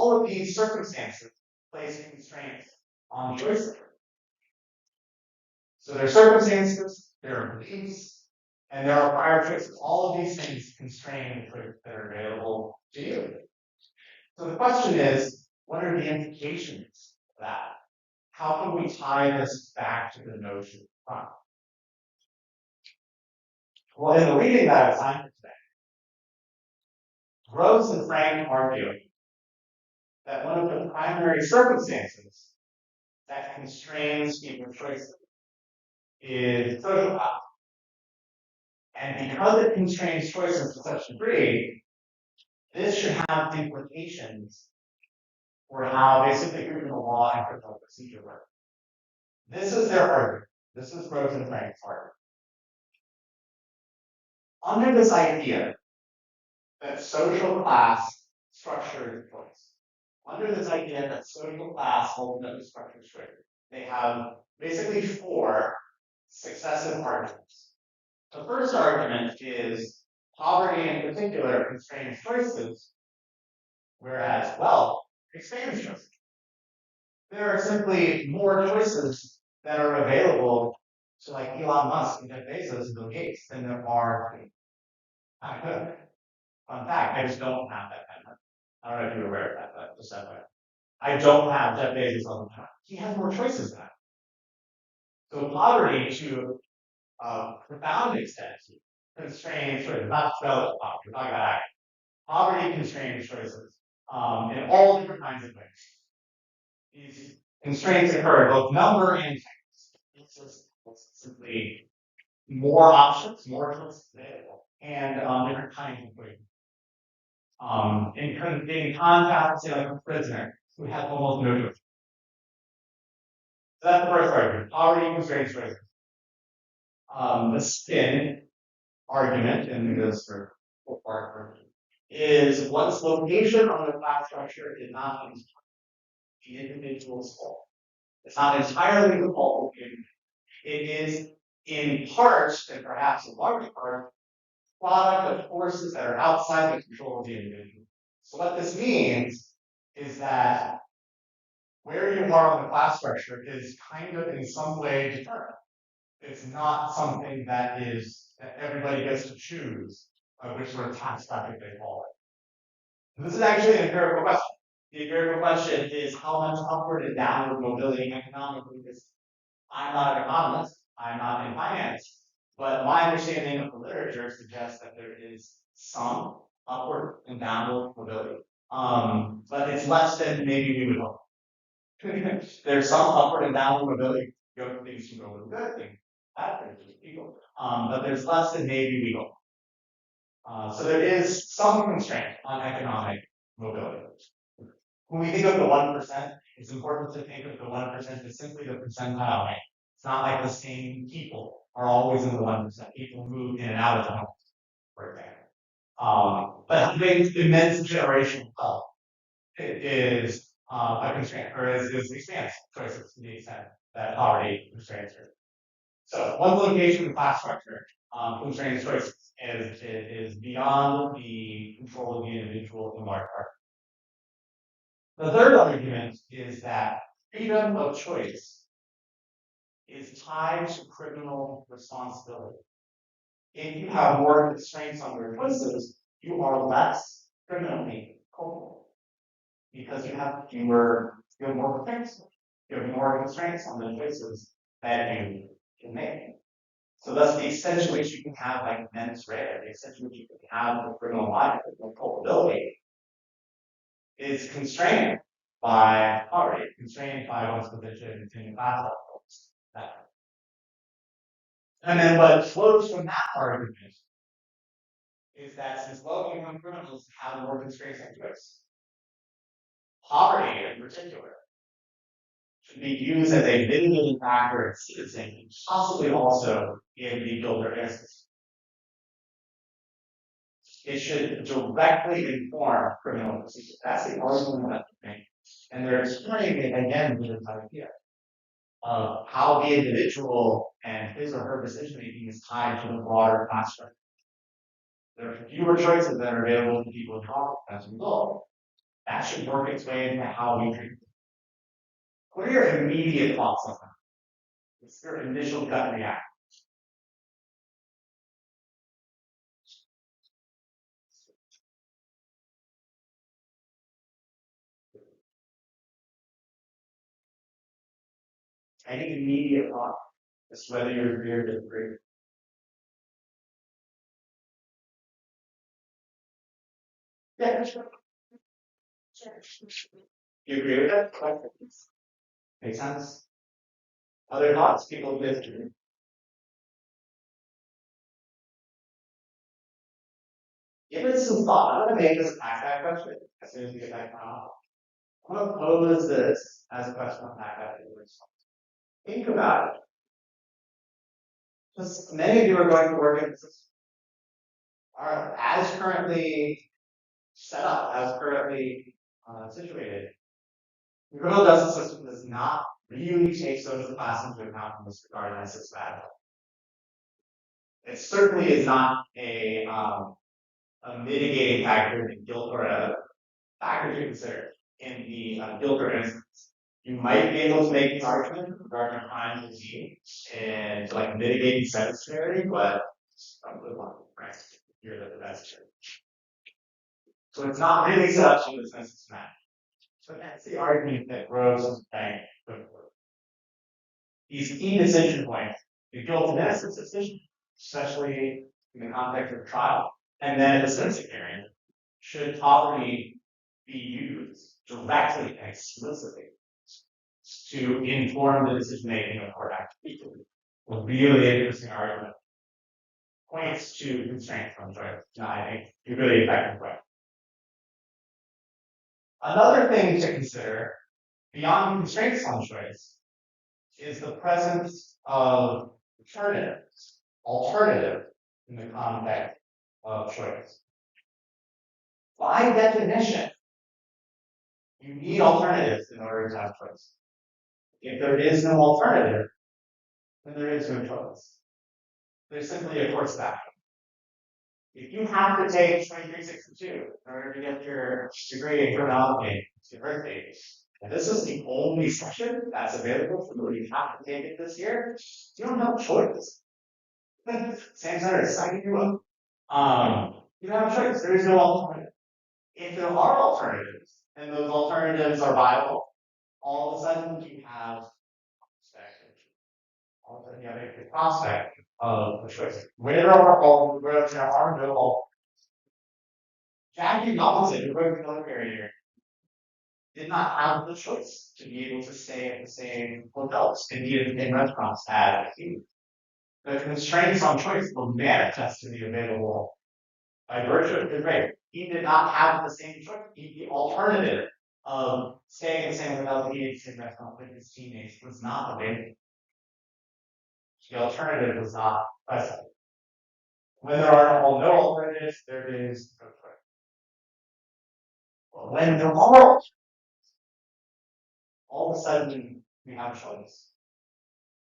all of these circumstances place constraints on choices. So there are circumstances, there are beliefs, and there are prior choices. All of these things constrain the choices that are available to you. So the question is, what are the implications of that? How can we tie this back to the notion of crime? Well, in the reading that I assigned for today, Rose and Frank argue that one of the primary circumstances that constrains people's choices is social power. And because it constrains choices to such a degree, this should have implications for how basically criminal law and criminal procedure work. This is their argument. This is Rose and Frank's argument. Under this idea that social class structures choice, under this idea that social class ultimately structures choice, they have basically four successive arguments. The first argument is poverty in particular constrains choices, whereas wealth expands choices. There are simply more choices that are available to like Elon Musk and Jeff Bezos and Bill Gates than there are. Fun fact, I just don't have that kind of money. I don't know if you're aware of that, but just that way. I don't have Jeff Bezos all the time. He has more choices than I. So poverty, to a profound extent, constrains choices, not relative poverty, we're talking about action. Poverty constrains choices in all different kinds of ways. These constraints occur in both number and text. It's just simply more options, more choices available, and different kinds of ways. In contrast, say like a prisoner who has almost no choice. So that's the first argument. Poverty constrains choices. The spin argument in this sort of part version is one's location on the class structure is not the individual's fault. It's not entirely the fault. It is in part, and perhaps in large part, product of forces that are outside the control of the individual. So what this means is that where you are on the class structure is kind of in some way determined. It's not something that everybody gets to choose which sort of tax bracket they fall in. This is actually an empirical question. The empirical question is how much upward and downward mobility economically is. I'm not an economist, I'm not in finance, but my understanding of the literature suggests that there is some upward and downward mobility. But it's less than maybe we would hope. There's some upward and downward mobility. Things can go really good, things bad, things people. But there's less than maybe we hope. So there is some constraint on economic mobility. When we think of the 1%, it's important to think of the 1% as simply the percentile range. It's not like the same people are always in the 1%. People move in and out of the home, for example. But having immense generational wealth is a constraint, or is expands choices to the extent that poverty constrains her. So one location in class structure constrains choices is beyond the control of the individual in large part. The third argument is that freedom of choice is tied to criminal responsibility. If you have more constraints on your choices, you are less criminally culpable because you have more constraints. You have more constraints on the choices that you can make. So thus the extent to which you can have like mens rea, the extent to which you can have the criminal life, the culpability, is constrained by poverty, constrained by one's position in class levels. And then what flows from that argument is that since low-income criminals have more constraints on choice, poverty in particular should be used as a mitigating factor in sentencing, and possibly also in the builder innocence. It should directly inform criminal procedure. That's the argument that they make. And they're turning it again with this idea of how the individual and his or her decision making is tied to the broader class structure. There are fewer choices that are available to people of power as a result. that should work its way into how we treat them. What are your immediate thoughts on that? What's your initial gut reaction? Any immediate thought? Just whether you agree or disagree. Yeah, sure. You agree with that? Makes sense. Other thoughts? People disagree. Give it some thought. I'm going to make this a backpack question as soon as we get back on. I'm going to pose this as a question on backpack. Think about it. Because many of you are going to work in this are as currently set up, as currently situated. The criminal justice system does not really take social class into account in this regard, and it's bad. It certainly is not a mitigating factor in guilt or a factor to consider in the guilt or innocence. You might be able to make the argument regarding crime and disease and like mitigating sentence severity, but probably not right. You're the best. So it's not really set up to the census map. So that's the argument that Rose was saying before. These key decision points, the guilt and innocence decision, especially in the context of trial, and then the sentencing hearing, should probably be used directly and explicitly to inform the decision making of court action. A really interesting argument points to constraints on choice. I think it's a really effective way. Another thing to consider beyond constraints on choice is the presence of alternative in the context of choice. By definition, you need alternatives in order to have choice. If there is no alternative, then there is no choice. There's simply a course of action. If you have to take 2362 in order to get your degree in criminology to university, and this is the only section that's available for you, you have to take it this year, you don't have a choice. Same center is signing you up. You don't have a choice. There is no alternative. If there are alternatives, and those alternatives are viable, all of a sudden you have a prospect of a choice. Where there are no alternatives. Jackie Robinson, who wrote the military here, did not have the choice to be able to stay at the same hotels and eat in restaurants as he. The constraints on choice will manifest to be available by virtue of his race. He did not have the same choice. The alternative of staying in the same hotel and eating the same restaurant with his teammates was not available. The alternative was not present. When there are no alternatives, there is no choice. But when there are, all of a sudden we have a choice.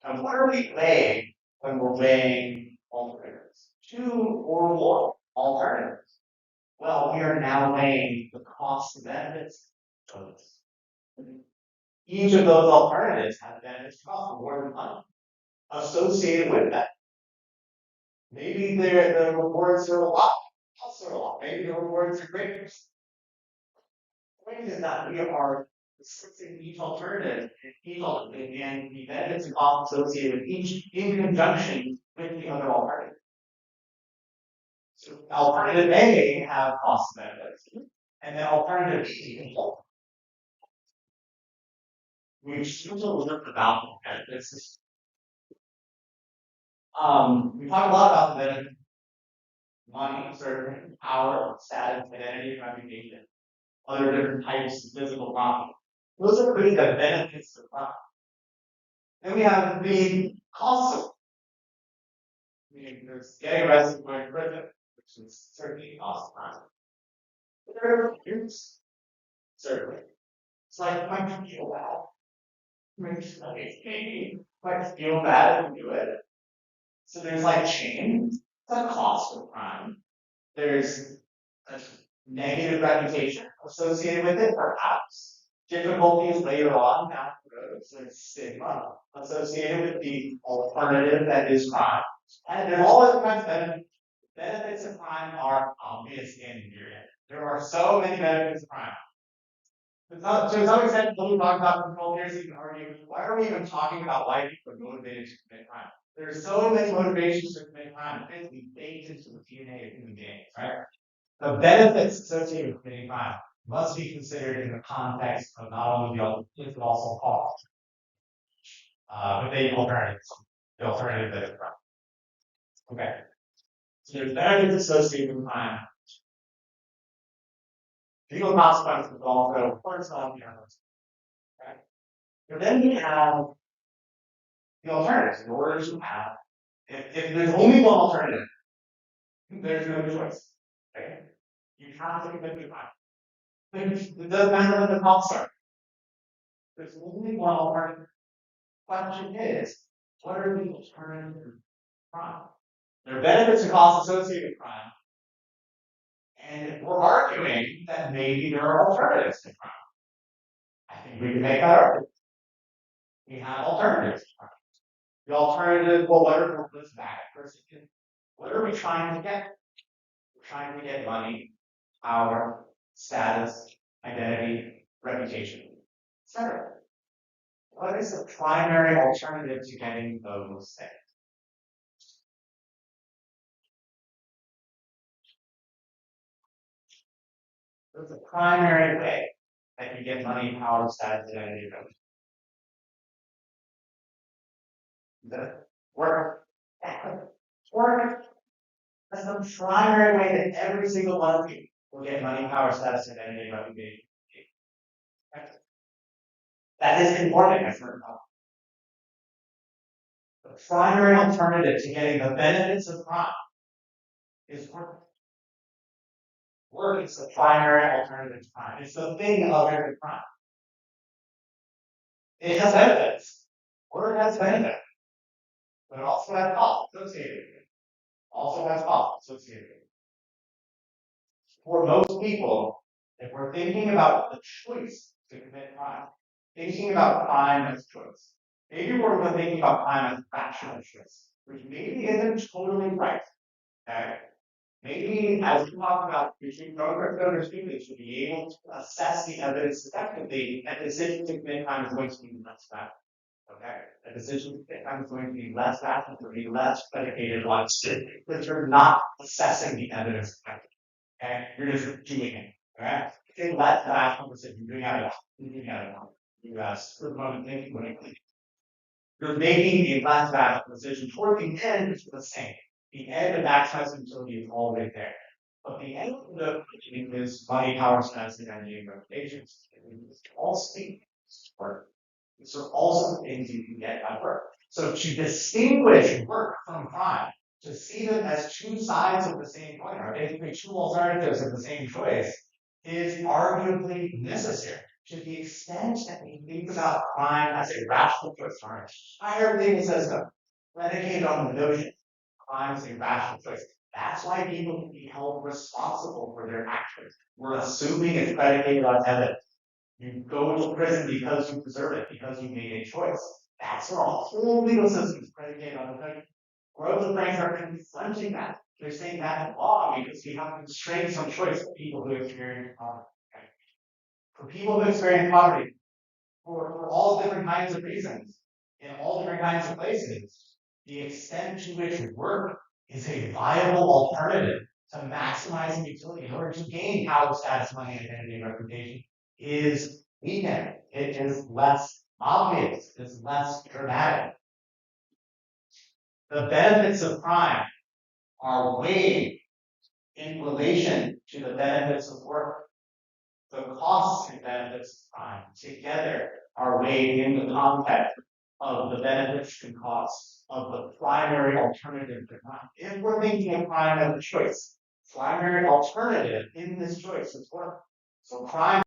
And what are we weighing when we're weighing alternatives? Two or more alternatives. Well, we are now weighing the cost and benefits of this. Each of those alternatives has benefits cost more than money associated with that. Maybe the rewards are a lot, costs are a lot. Maybe the rewards are greater. The point is that we are discussing each alternative and the benefits and costs associated with each in conjunction with the other alternative. So alternative A have cost benefits, and then alternative B we've seen a little bit about the benefits. We talked a lot about the benefits: money, certain power, status, identity, reputation, other different types of physical profit. Those are really the benefits of profit. Then we have the costs of. There's getting arrested, going to prison, which is certainly a cost of crime. But there are fears, certainly. It's like, might feel bad. Might feel bad when you do it. So there's like shame. It's a cost of crime. There's negative reputation associated with it, perhaps. Difficulties later on down the road, so there's stigma associated with the alternative that is crime. And there's all other kinds of benefits. Benefits of crime are obvious and myriad. There are so many benefits of crime. To some extent, when we talk about control theories, you can argue, why are we even talking about why people are motivated to commit crime? There are so many motivations to commit crime, it's basically baked into the DNA of human beings, right? The benefits associated with committing crime must be considered in the context of not only the alternative, but also cost. But the alternative that is crime. Okay. So there's benefits associated with crime. Legal consequences, but also personal penalties. Okay. But then we have the alternatives. In order to have, if there's only one alternative, there's no choice. Okay. You have to commit the crime. It doesn't matter what the costs are. There's only one alternative. Question is, what are the alternatives to crime? There are benefits and costs associated with crime, and we're arguing that maybe there are alternatives to crime. I think we can make that argument. We have alternatives to crime. The alternative, well, what are this back person? What are we trying to get? We're trying to get money, power, status, identity, reputation, etc. What is the primary alternative to getting those things? What's the primary way that you get money, power, status, identity, reputation? The work. Work. That's the primary way that every single one of you will get money, power, status, identity, reputation. That is important as we're talking. The primary alternative to getting the benefits of crime is work. Work is the primary alternative to crime. It's the thing other than crime. It has benefits. Work has benefits. But it also has costs associated with it. Also has costs associated with it. For most people, if we're thinking about the choice to commit crime, thinking about crime as choice, maybe we're thinking about crime as rational choice, which maybe isn't totally right. Okay? Maybe, as we talk about, we should should be able to assess the evidence effectively, and decision to commit crime is going to be less bad. Okay? A decision to commit crime is going to be less bad, to be less predicated on because you're not assessing the evidence effectively. Okay? You're just doing it. Okay? Say less rational decision, you're doing out of for the moment thinking when it you're making a less rational decision toward the end, it's the same. The end of maximizing utility is always there. But the end of the is money, power, status, identity, and reputations. All speak work. These are also things you can get by work. So to distinguish work from crime, to see them as two sides of the same coin, or basically two alternatives of the same choice, is arguably necessary. To the extent that we think about crime as a rational choice, our entire legal system predicated on the notion crime is a rational choice. That's why people can be held responsible for their actions. We're assuming it's predicated on evidence. You go to prison because you deserve it, because you made a choice. That's our whole legal system is predicated on the notion. Growth and banks are confronting that. They're saying that law because we have constraints on choice for people who experience poverty. Okay? For people who experience poverty, for all different kinds of reasons, in all different kinds of places, the extent to which work is a viable alternative to maximizing utility in order to gain power, status, money, identity, and reputation is weakened. It is less obvious. It's less dramatic. The benefits of crime are weighed in relation to the benefits of work. The costs and benefits of crime together are weighed in the context of the benefits and costs of the primary alternative to crime. If we're thinking of crime as a choice, primary alternative in this choice is work. So crime